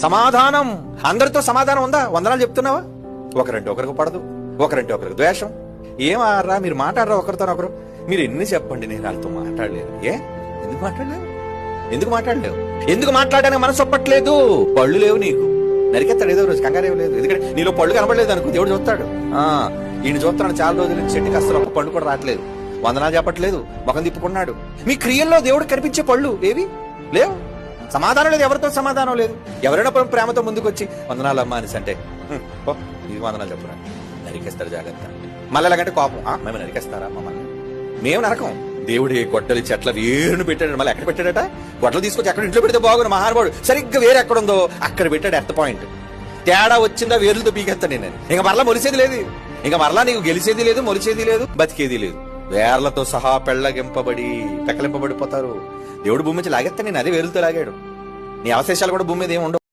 సమాధానం, అందరితో సమాధానం ఉందా? వందనాలు చెప్తున్నావా? ఒకరంటే ఒకరికి పడదు, ఒకరంటే ఒకరికి ద్వేషం. ఏమారా మీరు మాట్లాడరా ఒకరితో ఒకరు? మీరు ఎన్ని చెప్పండి, నేను వాళ్ళతో మాట్లాడలేదు. ఎందుకు మాట్లాడలేవు? ఎందుకు మాట్లాడడానికి మనసు ఒప్పట్లేదు? పళ్ళు లేవు నీకు, నరికెత్తాడు ఏదో రోజు, కంగారేవు లేదు. ఎందుకంటే నీలో పళ్ళు కనబడలేదు అనుకో, దేవుడు చూస్తాడు. ఈయన చూస్తున్నాడు చాలా రోజుల నుంచి, చెట్టుకి అసలు ఒక పండు కూడా రావట్లేదు, వందనాలు చెప్పట్లేదు, ముఖం తిప్పుకున్నాడు. మీ క్రియల్లో దేవుడు కనిపించే పళ్ళు ఏవి లేవు. సమాధానం లేదు, ఎవరితో సమాధానం లేదు. ఎవరైనా ప్రేమతో ముందుకు వచ్చి వందనాలు అమ్మా అనేసి అంటే ఇది వందనాలు చెప్పురా, నరికేస్తాడు జాగ్రత్త. మళ్ళీ ఎలాగంటే కోపం, మేము నరికేస్తారా మమ్మల్ని? మేము నరకం. దేవుడు గొడ్డలి చెట్ల వేరును పెట్టాడు. మళ్ళీ ఎక్కడ పెట్టాడట? గొడ్డలు తీసుకొచ్చి అక్కడ ఇంట్లో పెడితే బాగుంది మహానుభావుడు. సరిగ్గా వేరు ఎక్కడుందో అక్కడ పెట్టాడు. ఎర్త్ పాయింట్ తేడా వచ్చిందా వేర్లతో పీకెత్తాడు. నేను ఇంకా మరలా మొలిసేది లేదు, ఇంకా మరలా నీకు గెలిచేది లేదు, మొలిచేది లేదు, బతికేది లేదు. వేర్లతో సహా పెక్కలింపబడిపోతారు. దేవుడు భూమి నుంచి లాగేస్తా, నేను అదే వేరులతో లాగాడు. నీ అవశేషాలు కూడా భూమి మీద ఏమి ఉండవు.